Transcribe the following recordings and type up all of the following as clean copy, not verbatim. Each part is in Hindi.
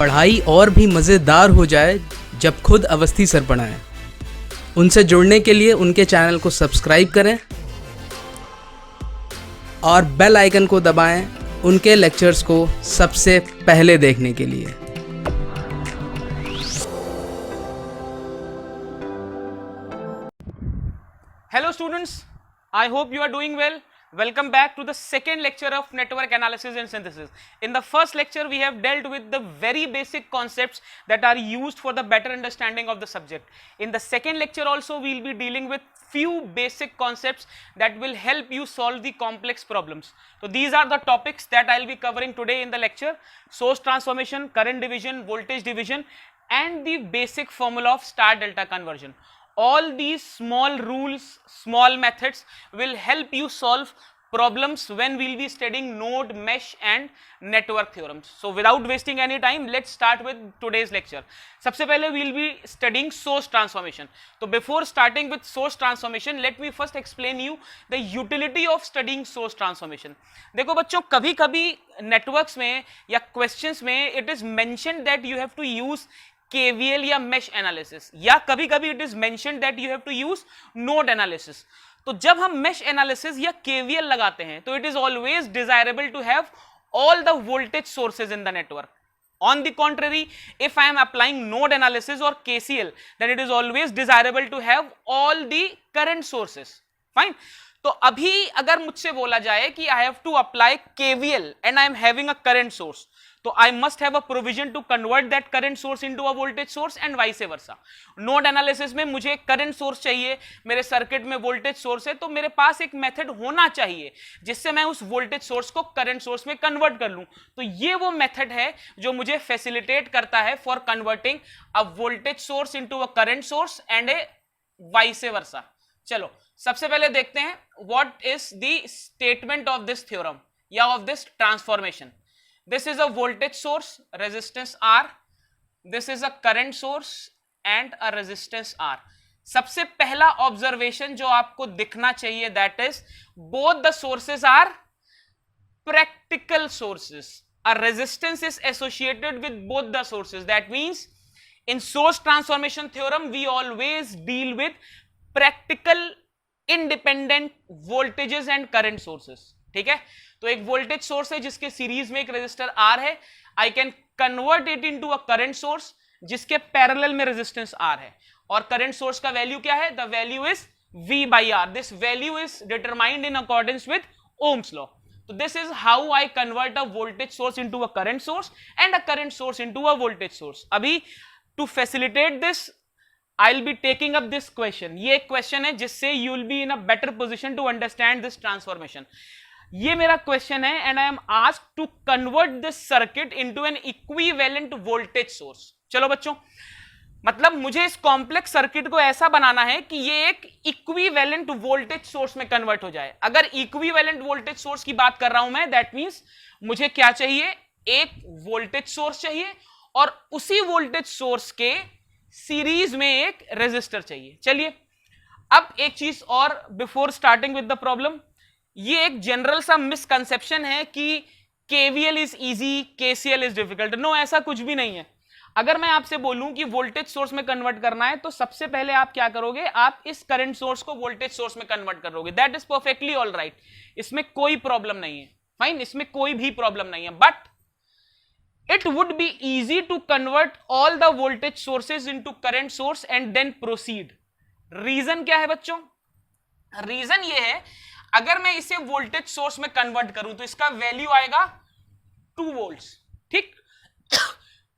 पढ़ाई और भी मज़ेदार हो जाए जब खुद अवस्थी सर पढ़ाएं। उनसे जुड़ने के लिए उनके चैनल को सब्सक्राइब करें और बेल आइकन को दबाएं उनके लेक्चर्स को सबसे पहले देखने के लिए। Hello students, I hope you are doing well. Welcome back to the second lecture of network analysis and synthesis. In the first lecture we have dealt with the very basic concepts that are used for the better understanding of the subject. In the second lecture also we will be dealing with few basic concepts that will help you solve the complex problems. So these are the topics that I will be covering today in the lecture: source transformation, current division, voltage division, and the basic formula of star delta conversion. All these small rules, small methods will help you solve problems when we will be studying node, mesh and network theorems. So without wasting any time, let's start with today's lecture. सबसे पहले we will be studying source transformation. So before starting with source transformation, let me first explain you the utility of studying source transformation. देखो बच्चों, कभी कभी networks में या questions में it is mentioned that you have to use KVL या mesh analysis, या कभी कभी it is mentioned that you have to use node analysis. तो जब हम mesh analysis या KVL लगाते हैं तो it is always desirable to have all the voltage sources in the network. On the contrary, if I am applying node analysis or KCL, then it is always desirable to have all the current sources. Fine. तो अभी अगर मुझसे बोला जाए कि I have to apply KVL and I am having a current source, तो I must have a provision to convert that current source into a voltage source and vice versa. Node analysis में मुझे करंट सोर्स चाहिए, मेरे सर्किट में वोल्टेज सोर्स है, तो मेरे पास एक मेथड होना चाहिए जिससे मैं उस वोल्टेज सोर्स को करंट सोर्स में कन्वर्ट कर लूं. तो ये वो मेथड है जो मुझे फैसिलिटेट करता है for converting a voltage source into a current source and a vice versa. चलो सबसे पहले देखते हैं what is the statement of this theorem या of this transformation. This is a voltage source, resistance R. This is a current source and a resistance R. सबसे पहला ऑब्जर्वेशन जो आपको दिखना चाहिए, that is both the sources are practical sources. A resistance is associated with both the sources. That means in source transformation theorem we always deal with practical independent voltages and current sources. ठीक है, तो एक वोल्टेज सोर्स है जिसके सीरीज में एक रेजिस्टर आर है. I can convert it into a current source जिसके पैरेलल में रेजिस्टेंस आर है, और करंट सोर्स का वैल्यू क्या है? The value is V by R. This value is determined in accordance with Ohm's law. तो this is how I convert a voltage source into a current source and a current source into a voltage source. अभी to facilitate this I will be taking up this question. ये एक क्वेश्चन है जिससे you will be in a better position to understand this transformation. ये मेरा क्वेश्चन है and I am asked to convert this circuit into an equivalent voltage source. चलो बच्चों, मतलब मुझे इस कॉम्प्लेक्स सर्किट को ऐसा बनाना है कि ये एक इक्विवेलेंट वोल्टेज सोर्स में कन्वर्ट हो जाए. अगर इक्विवेलेंट वोल्टेज सोर्स की बात कर रहा हूं मैं, दैट मींस मुझे क्या चाहिए? एक वोल्टेज सोर्स चाहिए और उसी वोल्टेज सोर्स के सीरीज में एक रेजिस्टर चाहिए. चलिए अब एक चीज और before starting with the problem. ये एक जनरल सा मिसकंसेप्शन है कि KVL is easy, KCL is difficult. No, ऐसा कुछ भी नहीं है. अगर मैं आपसे बोलूं कि वोल्टेज सोर्स में कन्वर्ट करना है तो सबसे पहले आप क्या करोगे? आप इस करंट सोर्स को वोल्टेज सोर्स में कन्वर्ट करोगे. That is perfectly all right. इसमें कोई प्रॉब्लम नहीं है. फाइन, इसमें कोई भी प्रॉब्लम नहीं है. But it would be easy to convert all the voltage sources into current source and then proceed. Reason क्या है बच्चों? रीजन ये है, अगर मैं इसे वोल्टेज सोर्स में कन्वर्ट करूं तो इसका वैल्यू आएगा 2 वोल्ट्स. ठीक,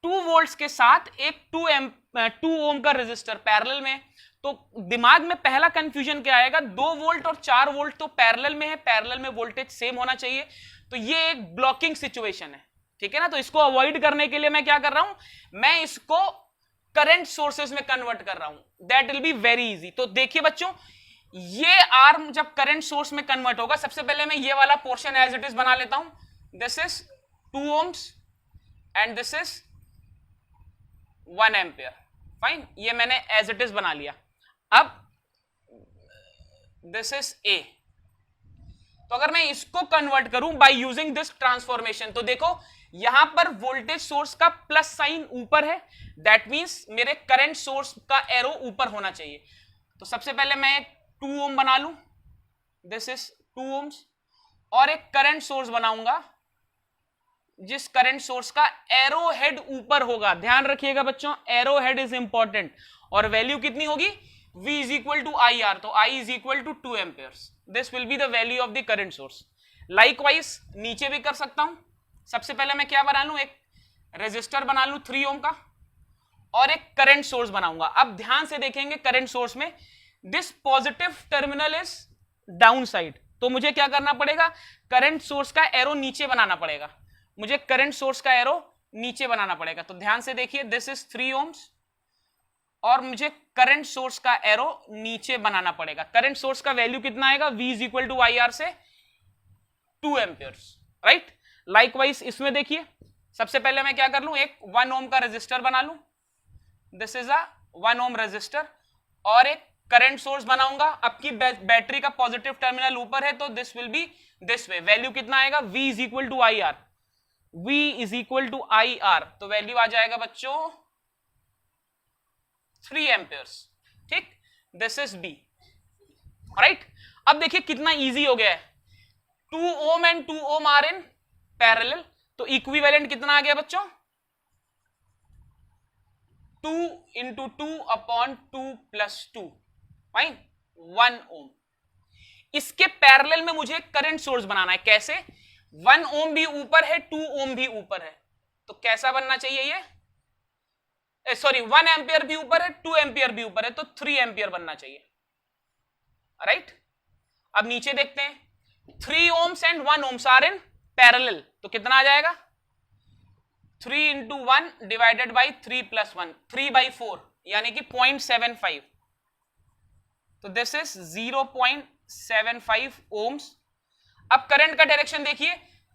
2 वोल्ट्स के साथ एक 2 ओम का रेजिस्टर पैरेलल में. तो दिमाग में पहला कंफ्यूजन क्या आएगा? 2 वोल्ट और 4 वोल्ट तो पैरेलल में है, पैरेलल में वोल्टेज सेम होना चाहिए. तो ये एक ब्लॉकिंग सिचुएशन है. ठीक है ना. तो इसको अवॉइड करने के लिए मैं क्या कर रहा हूं? मैं इसको करंट सोर्सेस में कन्वर्ट कर रहा हूं. That will be very easy. तो देखिए बच्चों, ये आर्म जब करंट सोर्स में कन्वर्ट होगा, सबसे पहले मैं ये वाला पोर्शन एज इट इज बना लेता हूं. This is 2 ohms and this is 1 ampere. Fine, ये मैंने एज इट इज बना लिया. अब दिस इज ए, तो अगर मैं इसको कन्वर्ट करूं बाय यूजिंग दिस ट्रांसफॉर्मेशन, तो देखो यहां पर वोल्टेज सोर्स का प्लस साइन ऊपर है, दैट मींस मेरे करंट सोर्स का एरो ऊपर होना चाहिए। तो सबसे पहले मैं 2 ओम बना लूं, दिस इज 2 ओम्स, और एक करंट सोर्स बनाऊंगा जिस करंट सोर्स का एरो हेड ऊपर होगा। ध्यान रखिएगा बच्चों, एरो हेड इज इंपॉर्टेंट, और वैल्यू कितनी होगी, V is equal to I R, तो I is equal to 2 amperes, this will be the value of the current source. Likewise नीचे भी कर सकता हूं। सबसे पहले मैं क्या बना लूं, एक रेजिस्टर बना लूं 3 ओम का, और एक करंट सोर्स बनाऊंगा। अब ध्यान से देखेंगे करंट सोर्स में this positive terminal is down side, तो मुझे क्या करना पड़ेगा, करंट सोर्स का एरो नीचे बनाना पड़ेगा, मुझे करंट सोर्स का एरो नीचे बनाना पड़ेगा। तो ध्यान से देखिए, दिस इज 3 ओम्स, और मुझे करंट सोर्स का एरो नीचे बनाना पड़ेगा। करंट सोर्स का वैल्यू कितना आएगा, V is equal to I R से 2 एम्पियर्स, राइट। लाइकवाइज इसमें देखिए, सबसे पहले मैं क्या कर लूं, एक 1 ओम का रेजिस्टर बना लूं, this is a 1 ohm resistor, और एक करंट सोर्स बनाऊंगा। अब की बैटरी का पॉजिटिव टर्मिनल ऊपर है, तो this will be this way. Value कितना आएगा, V is equal to I R, V is equal to I R, तो वैल्यू आ जाएगा बच्चों 3 एम्पियर्स, ठीक, दिस इज B, राइट। अब देखिए कितना इजी हो गया है, 2 ohm and 2 ohm are in parallel, तो इक्विवेलेंट कितना आ गया बच्चों, 2 into 2 upon 2 plus 2, fine, 1 ohm. इसके पैरेलल में मुझे करंट सोर्स बनाना है, कैसे, 1 ओम भी ऊपर है, 2 ओम भी ऊपर है, तो कैसा बनना चाहिए ये, सॉरी 1 एम्पियर भी ऊपर है, 2 एम्पियर भी ऊपर है, तो 3 एम्पियर बनना चाहिए, राइट। अब नीचे देखते हैं, 3 ohms and 1 ohms are in parallel, तो कितना आ जाएगा, 3 इंटू 1 डिवाइडेड बाई 3 प्लस 1, 3/4, यानी कि 0.75, तो दिस इज 0.75 ओम्स। अब करंट का डायरेक्शन देखिए,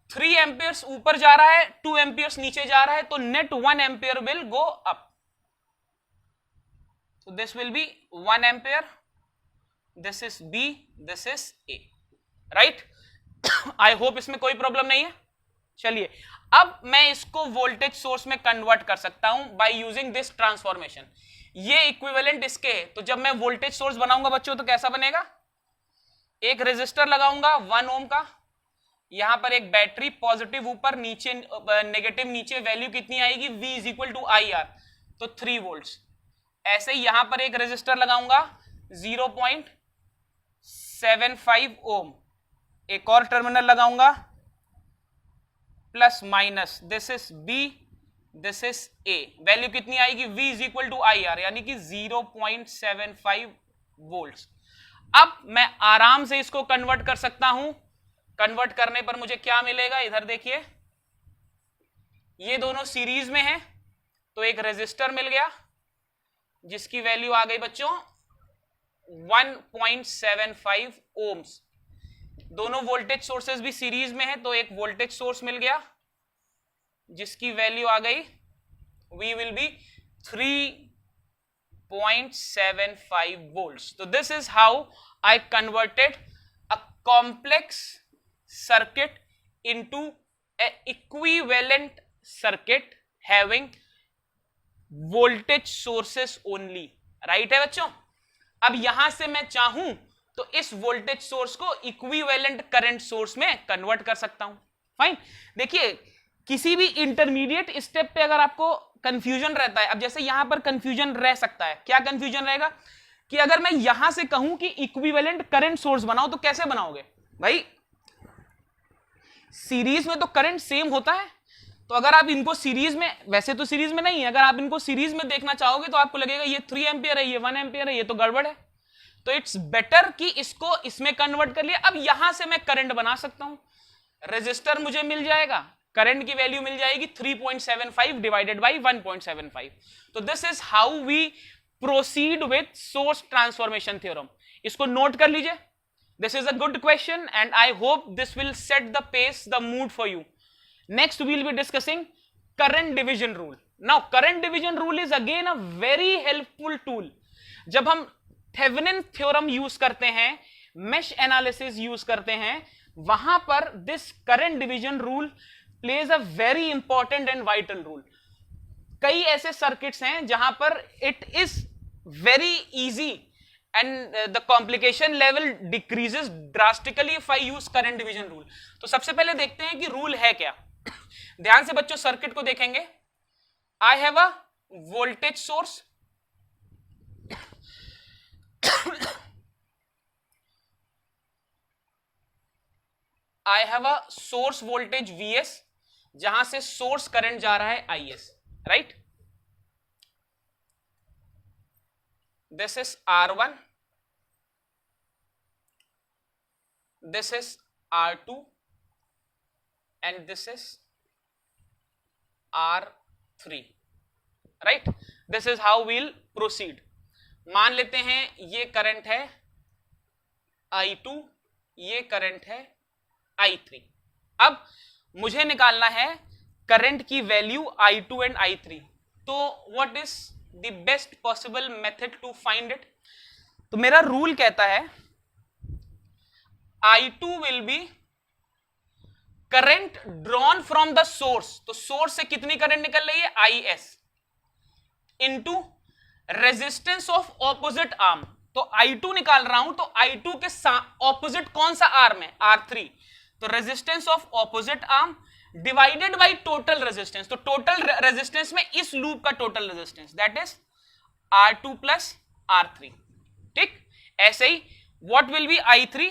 3 एम्पियर्स ऊपर जा रहा है, 2 एम्पियर्स नीचे जा रहा है, तो net 1 ampere will go up, so this will be 1 ampere, this is B, this is A, right? I hope इसमें कोई प्रॉब्लम नहीं है। चलिए अब मैं इसको वोल्टेज सोर्स में कन्वर्ट कर सकता हूं बाय यूजिंग दिस ट्रांसफॉर्मेशन। ये इक्विवेलेंट इसके है, तो जब मैं वोल्टेज सोर्स बनाऊंगा बच्चों तो कैसा बनेगा, एक रेजिस्टर लगाऊंगा 1 ओम का, यहां पर एक बैटरी पॉजिटिव ऊपर, नीचे नेगेटिव नीचे, वैल्यू कितनी आएगी, V is equal to I R, तो 3 वोल्ट्स। ऐसे ही यहां पर एक रेजिस्टर लगाऊंगा 0.75 ओम, एक और टर्मिनल लगाऊंगा plus minus, this is B, this is A, value कितनी आएगी, V is equal to I R, यानी कि 0.75 वोल्ट्स। अब मैं आराम से इसको कन्वर्ट कर सकता हूं। कन्वर्ट करने पर मुझे क्या मिलेगा, इधर देखिए, ये दोनों सीरीज में हैं, तो एक रेजिस्टर मिल गया जिसकी वैल्यू आ गई बच्चों 1.75 ओम्स। दोनों वोल्टेज सोर्सेस भी सीरीज में है, तो एक वोल्टेज सोर्स मिल गया जिसकी वैल्यू आ गई, V will be 3.75 volts. So this is how I converted a complex circuit into an equivalent circuit having voltage sources only. Right है बच्चों। अब यहां से मैं चाहूं तो इस वोल्टेज सोर्स को इक्विवेलेंट करंट सोर्स में कन्वर्ट कर सकता हूं। फाइन। देखिए किसी भी इंटरमीडिएट स्टेप पे अगर आपको कंफ्यूजन रहता है, अब जैसे यहां पर कंफ्यूजन रह सकता है, क्या कंफ्यूजन रहेगा कि अगर मैं यहां से कहूं कि इक्विवेलेंट करंट सोर्स बनाओ तो कैसे बनाओगे भाई, सीरीज में तो करंट सेम होता है, तो अगर आप इनको सीरीज में, वैसे तो सीरीज में नहीं है, अगर आप इनको सीरीज में देखना चाहोगे तो आपको लगेगा ये 3 एम्पियर है, ये 1 एम्पियर है, ये तो गड़बड़ है। तो इट्स बेटर कि इसको इसमें कन्वर्ट कर लिया। अब यहां से मैं करंट बना सकता हूं, रेजिस्टर मुझे मिल जाएगा, करंट की वैल्यू मिल जाएगी 3.75 डिवाइडेड बाई 1.75। तो this is how we proceed with source transformation theorem. इसको नोट कर लीजिए। This is a good question and I hope this will set the pace, the mood for you. Next we will be discussing current division rule. Now current division rule is again a very helpful tool. जब हम थेवेनिन थ्योरम यूज करते हैं, मेश एनालिसिस यूज करते हैं, वहां पर this current division rule plays a very important and vital role. कई ऐसे सर्किट्स हैं जहां पर it is very easy and the complication level decreases drastically if I use current division rule. तो सबसे पहले देखते हैं कि रूल है क्या. ध्यान से बच्चों सर्किट को देखेंगे. I have a voltage source. I have a source voltage Vs जहां से सोर्स करंट जा रहा है Is, right? This is R1, this is R2 and this is R3, right? This is how we'll proceed. मान लेते हैं ये करंट है I2, ये करंट है I3. अब मुझे निकालना है करंट की वैल्यू I2 एंड I3. तो what is the best possible method to find it? तो मेरा रूल कहता है I2 will be current drawn from the source. तो सोर्स से कितनी करंट निकल रही है? Is into resistance of opposite arm. तो I2 निकाल रहा हूं तो I2 के ऑपोजिट कौन सा आर्म है? R3. तो resistance of opposite arm divided by total resistance. तो टोटल रेजिस्टेंस में इस लूप का total resistance that is R2 plus R3. ठीक. ऐसे ही what will be I3?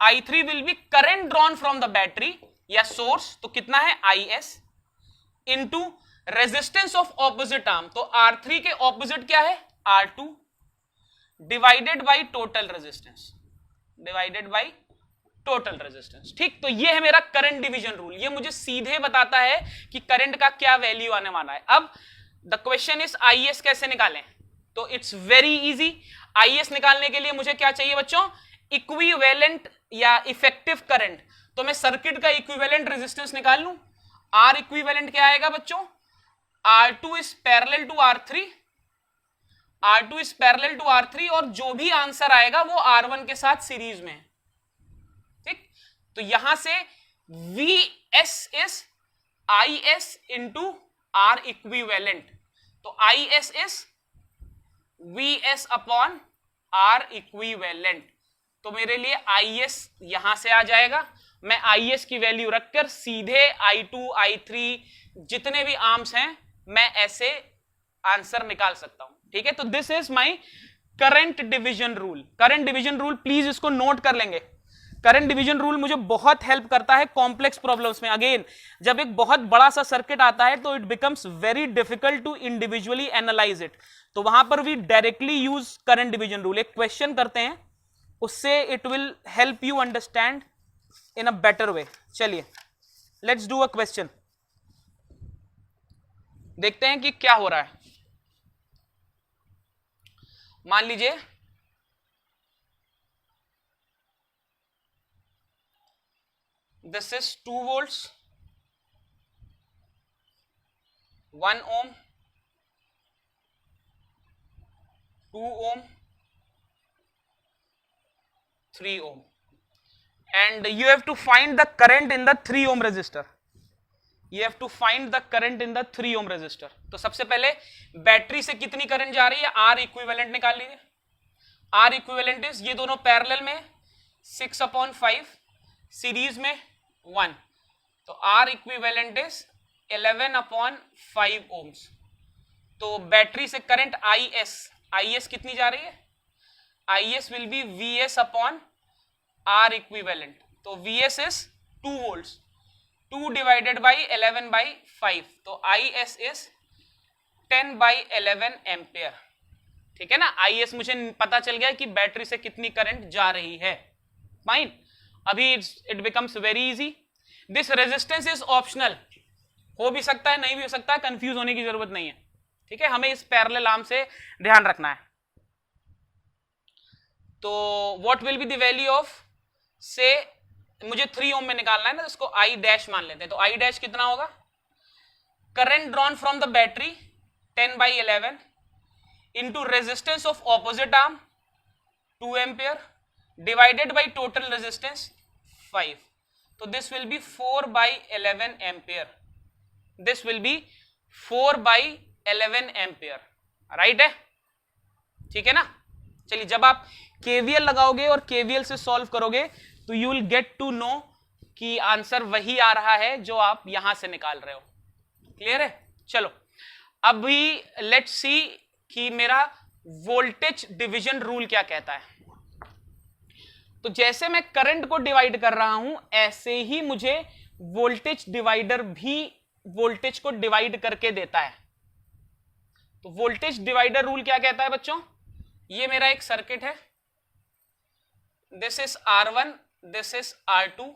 I3 will be current drawn from the battery या सोर्स. तो कितना है? Is into resistance of opposite arm. तो R3 के ऑपोजिट क्या है? R2 divided by total resistance. Divided by total resistance. ठीक. तो ये है मेरा करंट डिवीजन रूल. ये मुझे सीधे बताता है कि करंट का क्या वैल्यू आने वाला है. अब द क्वेश्चन इज Is कैसे निकालें? तो इट्स वेरी इजी. Is निकालने के लिए मुझे क्या चाहिए बच्चों? इक्विवेलेंट या इफेक्टिव करंट. तो मैं सर्किट का इक्विवेलेंट रेजिस्टेंस निकाल लूं. R इक्विवेलेंट क्या आएगा बच्चों? R2 is parallel to R3. R2 is parallel to R3 और जो भी आंसर आएगा वो R1 के साथ सीरीज में. ठीक. तो यहां से Vs is Is into R equivalent. तो Is is Vs upon R equivalent. तो मेरे लिए Is यहां से आ जाएगा. मैं Is की वैल्यू रखकर सीधे I2, I3 जितने भी आर्म्स हैं मैं ऐसे आंसर निकाल सकता हूं. ठीक है. तो this is my current division rule. Current division rule please इसको नोट कर लेंगे. करंट डिवीजन रूल मुझे बहुत हेल्प करता है कॉम्प्लेक्स प्रॉब्लम्स में. अगेन जब एक बहुत बड़ा सा सर्किट आता है तो it becomes very difficult to individually analyse it. तो वहां पर we directly use current division rule. एक क्वेश्चन करते हैं, उससे it will help you understand in a better way. चलिए लेट्स डू अ क्वेश्चन. देखते हैं कि क्या हो रहा है. मान लीजिए this is 2 volts, 1 ohm, 2 ohm, 3 ohm, and you have to find the current in the 3 ohm resistor. You have to find the current in the 3 ohm resistor. तो सबसे पहले बैटरी से कितनी करंट जा रही है? R इक्विवेलेंट निकाल लीजिए. R इक्विवेलेंट इज ये दोनों पैरेलल में 6/5, सीरीज में 1. तो R इक्विवेलेंट इज 11/5 ohms. तो बैटरी से करंट Is कितनी जा रही है? Is will be Vs upon R equivalent. तो Vs is 2 volts. 2 divided by 11/5. तो Is इज 10/11 एम्पियर. ठीक है ना. Is मुझे पता चल गया कि बैटरी से कितनी करंट जा रही है. फाइन. अभी it becomes very easy. This resistance is optional. हो भी सकता है, नहीं भी हो सकता है, कंफ्यूज होने की जरूरत नहीं है. ठीक है. हमें इस पैरेलल आर्म से ध्यान रखना है. तो what will be the value of, से मुझे 3 ओम में निकालना है ना, इसको I डैश मान लेते हैं. तो I डैश कितना होगा? Current drawn from the battery 10/11 into resistance of opposite arm 2 ampere divided by total resistance 5, तो this will B 4/11 ampere, this will B 4/11 ampere, right है, ठीक है ना। चलिए, जब आप केवीएल लगाओगे और केवीएल से सॉल्व करोगे तो you will get to know कि आंसर वही आ रहा है जो आप यहां से निकाल रहे हो। क्लियर है? चलो अभी लेट्स सी कि मेरा वोल्टेज डिवीजन रूल क्या कहता है। तो जैसे मैं करंट को डिवाइड कर रहा हूं, ऐसे ही मुझे वोल्टेज डिवाइडर भी वोल्टेज को डिवाइड करके देता है। तो वोल्टेज डिवाइडर रूल क्या कहता है बच्चों? ये मेरा एक सर्किट है, this is R1, this is R2,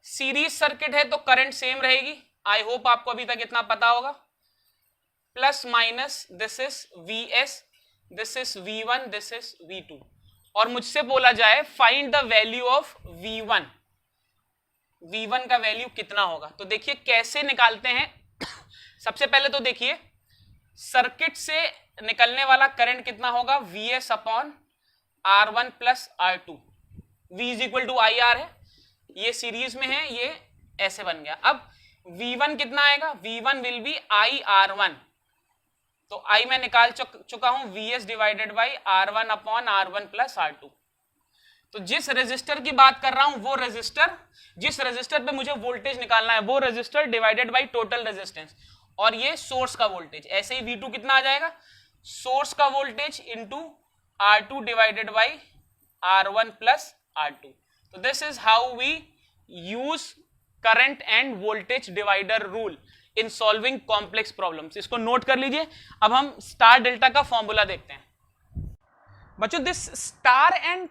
series circuit है तो करंट सेम रहेगी, आई होप आपको अभी तक इतना पता होगा, plus minus, this is Vs, this is V1, this is V2, और मुझसे बोला जाए find the value of V1, V1 का वैल्यू कितना होगा। तो देखिए कैसे निकालते हैं। सबसे पहले तो देखिए सर्किट से निकलने वाला करंट कितना होगा, Vs upon R1 plus R2, V is equal to IR है, ये सीरीज में है, ये ऐसे बन गया। अब V1 कितना आएगा, V1 विल बी IR1, तो I मैं निकाल चुका हूं, Vs divided by R1 upon R1 plus R2। तो जिस रेजिस्टर की बात कर रहा हूं वो रेजिस्टर, जिस रेजिस्टर पे मुझे वोल्टेज निकालना है वो resistor divided by total resistance, और ये सोर्स का वोल्टेज। ऐसे ही V2 कितना आ जाएगा, सोर्स का voltage into R2 divided by R1 plus R2। तो this is how we use current and voltage divider rule in solving complex problems. इसको नोट कर लीजिए। अब हम स्टार डेल्टा का फॉर्मूला देखते हैं। बच्चों this star and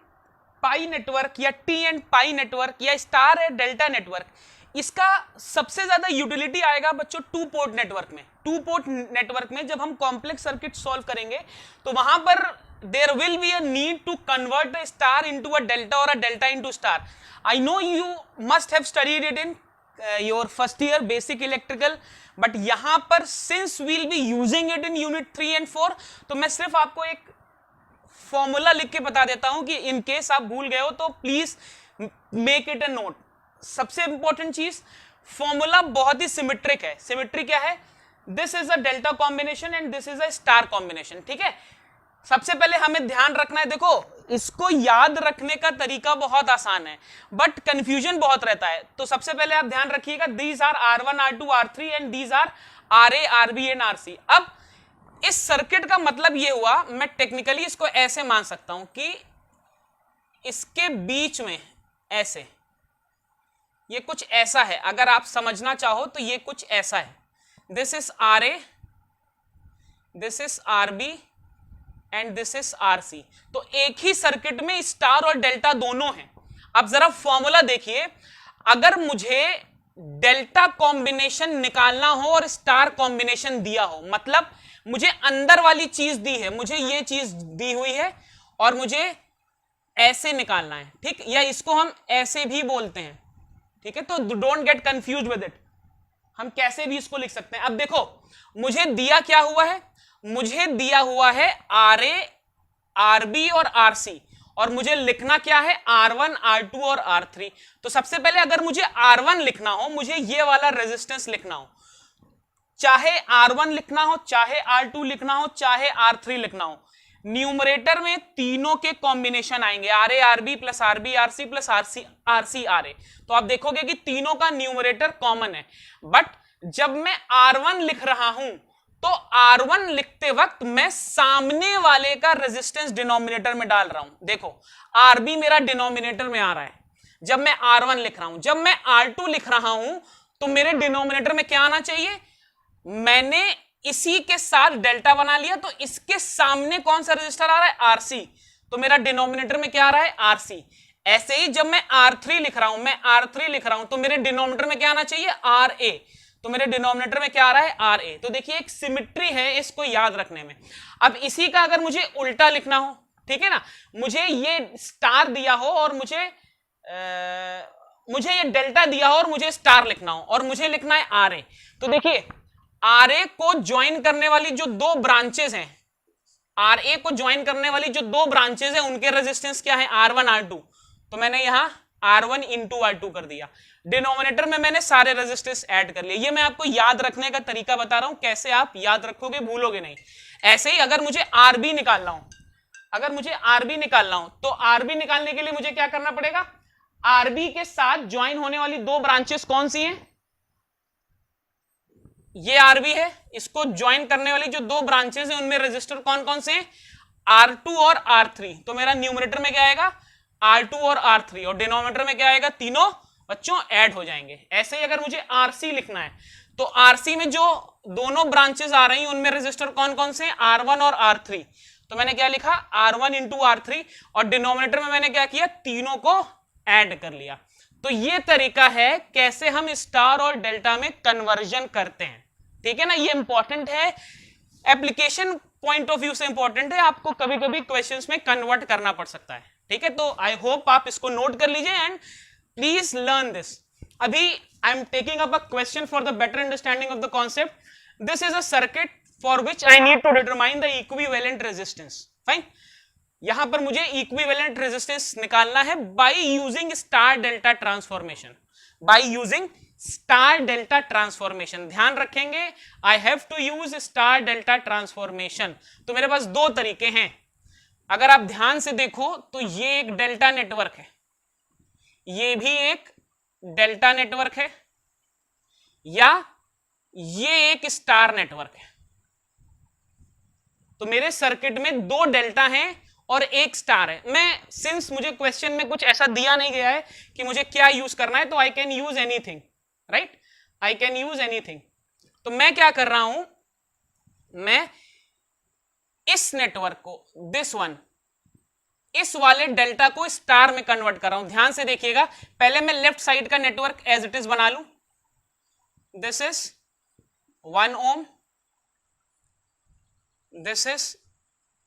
pi network या टी एंड पाई नेटवर्क या स्टार एंड डेल्टा नेटवर्क, इसका सबसे ज्यादा यूटिलिटी आएगा बच्चों टू पोर्ट नेटवर्क में। टू पोर्ट नेटवर्क में जब हम कॉम्प्लेक्स सर्किट सॉल्व करेंगे तो वहां पर there will be a need to convert a star into a delta or a delta into star. I know you must have studied it in your first year basic electrical, but यहाँ पर since we'll be using it in unit 3 and 4, तो मैं सिर्फ आपको एक फॉर्मूला लिख के बता देता हूं कि इन केस आप भूल गए हो तो please make it a note. सबसे इंपॉर्टेंट चीज, फॉर्मूला बहुत ही सिमेट्रिक है। सिमेट्री क्या है, this is a delta combination and this is a star combination, ठीक है। सबसे पहले हमें ध्यान रखना है, देखो इसको याद रखने का तरीका बहुत आसान है बट कंफ्यूजन बहुत रहता है। तो सबसे पहले आप ध्यान रखिएगा, these are R1, R2, R3 and these are RA, RB and RC। अब इस सर्किट का मतलब ये हुआ, मैं टेक्निकली इसको ऐसे मान सकता हूं कि इसके बीच में ऐसे ये कुछ ऐसा है, अगर आप समझना चाहो तो ये कुछ ऐसा है, this is RA, this is RB and this is RC। तो एक ही सर्किट में स्टार और डेल्टा दोनों हैं। अब जरा फॉर्मूला देखिए, अगर मुझे डेल्टा कॉम्बिनेशन निकालना हो और स्टार कॉम्बिनेशन दिया हो, मतलब मुझे अंदर वाली चीज दी है, मुझे ये चीज दी हुई है और मुझे ऐसे निकालना है, ठीक, या इसको हम ऐसे भी बोलते हैं, ठीक है। तो don't get confuse with it, हम कैसे भी इसको लिख सकते हैं। अब देखो मुझे दिया क्या हुआ है, मुझे दिया हुआ है RA, RB और RC, और मुझे लिखना क्या है R1, R2 और R3। तो सबसे पहले अगर मुझे R1 लिखना हो, मुझे ये वाला रेजिस्टेंस लिखना हो, चाहे R1 लिखना हो, चाहे R2 लिखना हो, चाहे R3 लिखना हो, न्यूमरेटर में तीनों के कॉम्बिनेशन आएंगे, RA, RB plus RB, RC plus RC, RA। तो आप देखोगे कि तीनों का न्यूमरेटर कॉमन है। बट जब मैं R1 लिख रहा हूं तो R1 लिखते वक्त मैं सामने वाले का रेजिस्टेंस डिनोमिनेटर में डाल रहा हूं। देखो RB मेरा डिनोमिनेटर में आ रहा है जब मैं R1 लिख रहा हूं। जब मैं R2 लिख रहा हूं तो मेरे डिनोमिनेटर में क्या आना चाहिए, मैंने इसी के साथ डेल्टा बना लिया, तो इसके सामने कौन सा रेजिस्टर आ रहा है, RC, तो मेरा डिनोमिनेटर में क्या आ रहा है, RC। ऐसे ही जब मैं R3 लिख रहा हूं, मैं R3 लिख रहा हूं, तो मेरे डिनोमिनेटर में क्या आना चाहिए, RA, तो मेरे डिनोमिनेटर में क्या आ रहा है, RA। तो देखिए एक सिमेट्री है इसको याद रखने में। अब इसी का अगर मुझे उल्टा लिखना हो, ठीक है ना, मुझे ये स्टार दिया हो और मुझे ये डेल्टा दिया हो और मुझे स्टार लिखना हो और मुझे लिखना है RA, तो देखिए RA को ज्वाइन करने वाली जो दो ब्रांचेस हैं, RA को ज्वाइन करने वाली जो दो ब्रांचेस हैं, उनके रेजिस्टेंस क्या है, R1, R2। तो मैंने यहां R1 इंटू R2 कर दिया। डिनोमिनेटर में मैंने सारे रेजिस्टेंस ऐड कर लिए। ये मैं आपको याद रखने का तरीका बता रहा हूं, कैसे आप याद रखोगे, भूलोगे नहीं। ऐसे ही अगर मुझे RB निकालना हो, अगर मुझे RB निकालना हो तो RB निकालने के लिए मुझे क्या करना पड़ेगा, RB के साथ ज्वाइन होने वाली दो ब्रांचेस कौन सी हैं, ये RB है, इसको ज्वाइन करने वाली जो दो ब्रांचेस हैं उनमें रेजिस्टर कौन कौन से हैं, R2 और R3। तो मेरा न्यूमरेटर में क्या आएगा, R2 और R3, और डिनोमिनेटर में क्या आएगा, तीनों बच्चों ऐड हो जाएंगे। ऐसे ही अगर मुझे RC लिखना है तो RC में जो दोनों ब्रांचेस आ रही हैं उनमें रेजिस्टर कौन कौन से हैं, R1 और R3। तो मैंने क्या लिखा, R1 इंटू R3, और डिनोमिनेटर में मैंने क्या किया, तीनों को ऐड कर लिया। तो ये तरीका है कैसे हम स्टार और डेल्टा में कन्वर्जन करते हैं, ठीक है ना। ये इंपॉर्टेंट है, एप्लीकेशन पॉइंट ऑफ व्यू से इंपॉर्टेंट है, आपको कभी कभी क्वेश्चंस में कन्वर्ट करना पड़ सकता है, ठीक है। तो आई होप आप इसको नोट कर लीजिए एंड प्लीज लर्न दिस। अभी I am taking up a question for the better understanding of the concept. This is a circuit for which I need to determine the equivalent resistance. Fine, यहां पर मुझे इक्विवेलेंट रेजिस्टेंस निकालना है by using star delta transformation, by using star delta transformation. ध्यान रखेंगे, I have to use star delta transformation. तो मेरे पास दो तरीके हैं, अगर आप ध्यान से देखो तो ये एक डेल्टा नेटवर्क है, ये भी एक डेल्टा नेटवर्क है, या ये एक स्टार नेटवर्क है। तो मेरे सर्किट में दो डेल्टा हैं और एक स्टार है। मैं सिंस मुझे क्वेश्चन में कुछ ऐसा दिया नहीं गया है कि मुझे क्या यूज करना है, तो I can use anything, right, I can use anything. तो मैं क्या कर रहा हूं, मैं इस नेटवर्क को, दिस वन, इस वाले डेल्टा को स्टार में कन्वर्ट कर रहा हूं। ध्यान से देखिएगा, पहले मैं लेफ्ट साइड का नेटवर्क एज इट इज बना लूं। This is 1 ohm, this is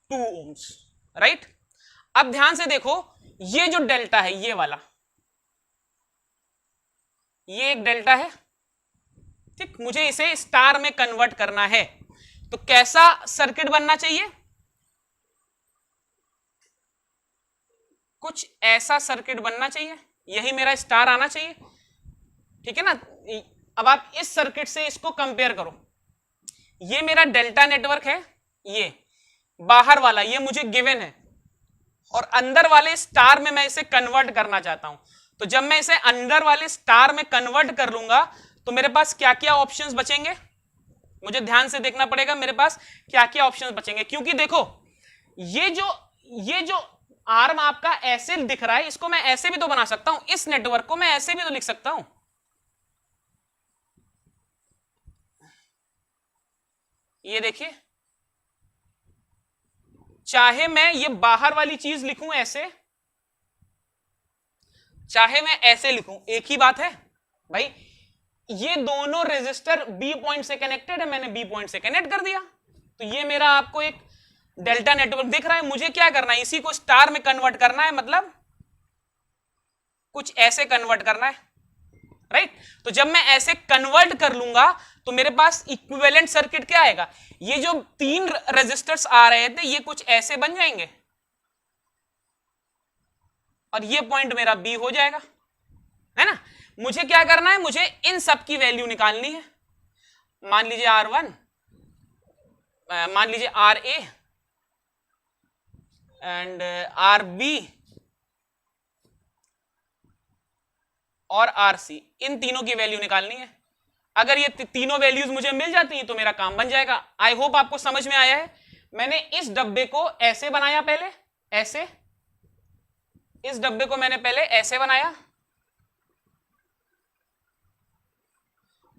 2 ohms, right. अब ध्यान से देखो, ये जो डेल्टा है, ये वाला, ये एक डेल्टा है, ठीक, मुझे इसे स्टार में कन्वर्ट करना है। तो कैसा सर्किट बनना चाहिए, कुछ ऐसा सर्किट बनना चाहिए, यही मेरा स्टार आना चाहिए, ठीक है ना। अब आप इस सर्किट से इसको कंपेयर करो, ये मेरा डेल्टा नेटवर्क है, ये बाहर वाला ये मुझे गिवन है, और अंदर वाले स्टार में मैं इसे कन्वर्ट करना चाहता हूं। तो जब मैं इसे अंदर वाले स्टार में कन्वर्ट कर लूंगा तो मेरे पास क्या क्या ऑप्शंस बचेंगे, मुझे ध्यान से देखना पड़ेगा मेरे पास क्या क्या ऑप्शंस बचेंगे। क्योंकि देखो, ये जो आर्म आपका ऐसे दिख रहा है, इसको मैं ऐसे भी तो बना सकता हूं, इस नेटवर्क को मैं ऐसे भी तो लिख सकता हूं। ये देखिए, चाहे मैं ये बाहर वाली चीज लिखूं ऐसे, चाहे मैं ऐसे लिखूं, एक ही बात है भाई। ये दोनों रेजिस्टर बी पॉइंट से कनेक्टेड है, मैंने बी पॉइंट से कनेक्ट कर दिया, तो ये मेरा आपको एक डेल्टा नेटवर्क दिख रहा है। मुझे क्या करना है, इसी को स्टार में कन्वर्ट करना है, मतलब कुछ ऐसे कन्वर्ट करना है, राइट। तो जब मैं ऐसे कन्वर्ट कर लूंगा तो मेरे पास इक्विवेलेंट सर्किट क्या आएगा, ये जो 3 रेजिस्टर्स आ रहे थे ये कुछ ऐसे बन जाएंगे, और ये पॉइंट मेरा बी हो जाएगा, है ना। मुझे क्या करना है, मुझे इन सब की वैल्यू निकालनी है। मान लीजिए R1, मान लीजिए RA एंड RB और RC, इन तीनों की वैल्यू निकालनी है। अगर ये तीनों वैल्यूज मुझे मिल जाती हैं तो मेरा काम बन जाएगा। आई होप आपको समझ में आया है। मैंने इस डब्बे को ऐसे बनाया, पहले ऐसे, इस डब्बे को मैंने पहले ऐसे बनाया,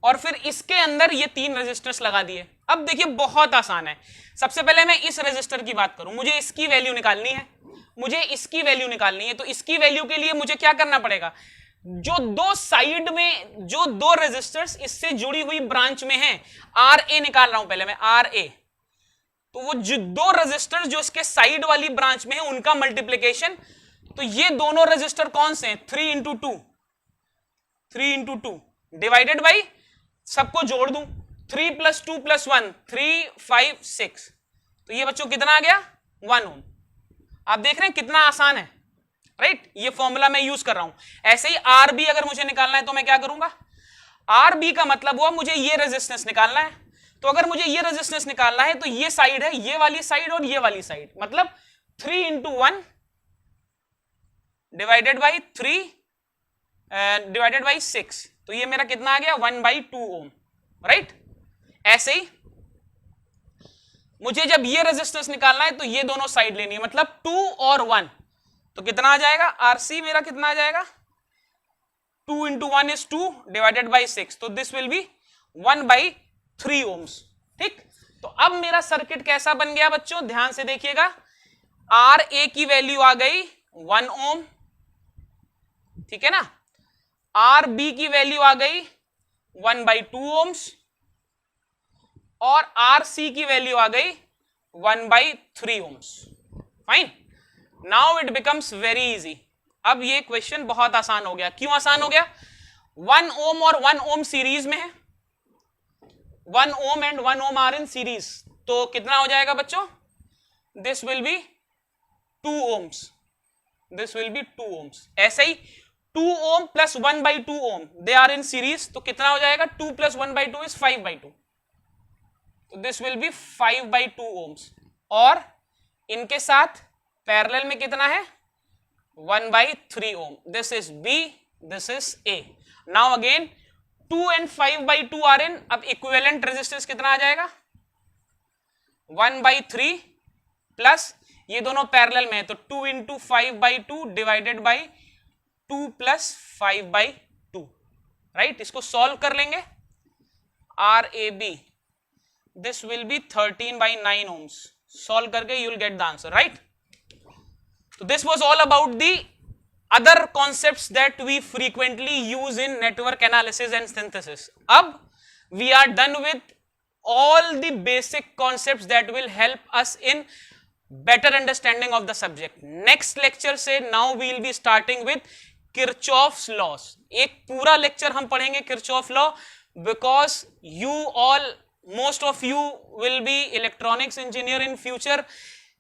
और फिर इसके अंदर ये 3 रेजिस्टर्स लगा दिए। अब देखिए बहुत आसान है। सबसे पहले मैं इस रेजिस्टर की बात करूं, मुझे इसकी वैल्यू निकालनी है, मुझे इसकी वैल्यू निकालनी है। तो इसकी वैल्यू के लिए मुझे क्या करना पड़ेगा, जो दो साइड में जो दो रेजिस्टर्स इससे जुड़ी हुई ब्रांच में हैं, RA निकाल रहा हूं पहले मैं, RA। तो वो जो दो रेजिस्टर्स जो इसके साइड वाली ब्रांच में है उनका मल्टीप्लीकेशन। तो ये दोनों रेजिस्टर कौन से हैं, 3 इंटू 2, 3 इंटू 2 डिवाइडेड बाई, सबको जोड़ दूं, 3 + 2 + 1, 3, 5, 6। तो ये बच्चों कितना आ गया, 1 ओम। आप देख रहे हैं कितना आसान है, राइट, ये फॉर्मूला मैं यूज कर रहा हूं। ऐसे ही आर बी अगर मुझे निकालना है तो मैं क्या करूंगा, आर बी का मतलब हुआ मुझे ये रेजिस्टेंस निकालना है, तो अगर मुझे ये रेजिस्टेंस निकालना है तो ये साइड है, ये वाली साइड और ये वाली साइड, मतलब 3 into 1 divided by 3 divided by 6, तो ये मेरा कितना आ गया 1/2 ओम, राइट। ऐसे ही मुझे जब ये रेजिस्टेंस निकालना है तो ये दोनों साइड लेनी है, मतलब 2 और 1, तो कितना आ जाएगा, आरसी मेरा कितना आ जाएगा, 2 इंटू 1 इज 2 डिवाइडेड बाई 6, तो दिस विल बी 1/3 ओम्स। ठीक, तो अब मेरा सर्किट कैसा बन गया बच्चों, ध्यान से देखिएगा, आर ए की वैल्यू आ गई 1 ओम, ठीक है ना, आर बी की वैल्यू आ गई 1/2 ओम्स, और आर सी की वैल्यू आ गई 1/3 ohms. Fine, now it becomes very easy. अब ये क्वेश्चन बहुत आसान हो गया। क्यों आसान हो गया, 1 ओम और 1 ओम सीरीज में है, 1 ohm and 1 ohm are in series, तो कितना हो जाएगा बच्चों, this will be 2 ohms, this will be 2 ohms. ऐसे ही 2 ohm plus 1/2 ohm, they are in series, तो कितना हो जाएगा, 2 प्लस 1/2 इज 5/2, तो दिस विल बी 5/2 ओम्स। और इनके साथ पैरेलल में कितना है, 1/3 ohm, this is B, this is A. Now again 2 and 5/2 are in, अब इक्विवेलेंट रेजिस्टेंस कितना आ जाएगा, 1/3 प्लस ये दोनों पैरेलल में है, तो 2 into 5/2 divided by 2 plus 5/2, right. इसको सॉल्व कर लेंगे, R A B, this will be 13/9 ohms. Solve करके you will get the answer, right? So this was all about the other concepts that we frequently use in network analysis and synthesis. अब we are done with all the basic concepts that will help us in better understanding of the subject. Next lecture से now we will be starting with Kirchhoff's laws. एक पूरा lecture हम पढ़ेंगे Kirchhoff law, because you all most of you will B electronics engineer in future.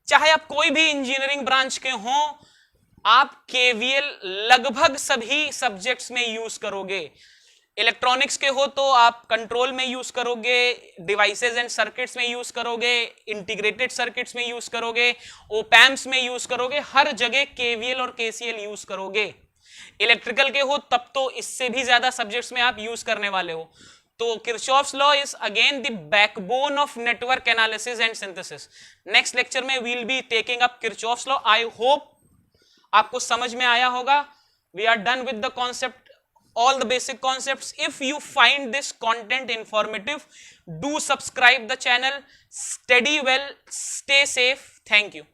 चाहे आप कोई भी इंजीनियरिंग ब्रांच के हों, आप केवीएल लगभग सभी सब्जेक्ट्स में यूज करोगे। इलेक्ट्रॉनिक्स के हो तो आप कंट्रोल में यूज करोगे, डिवाइसेस एंड सर्किट्स में यूज करोगे, इंटीग्रेटेड सर्किट्स में यूज करोगे, ओपैम्प्स में यूज करोगे, हर जगह केवीएल और केसीएल यूज करोगे। इलेक्ट्रिकल के हो तब तो इससे भी ज्यादा सब्जेक्ट्स में आप यूज करने वाले हो। तो Kirchhoff's law is again the backbone of network analysis and synthesis. Next lecture में we'll be taking up Kirchhoff's law. I hope आपको समझ में आया होगा। We are done with the concept, all the basic concepts. If you find this content informative, do subscribe the channel. Study well, stay safe. Thank you.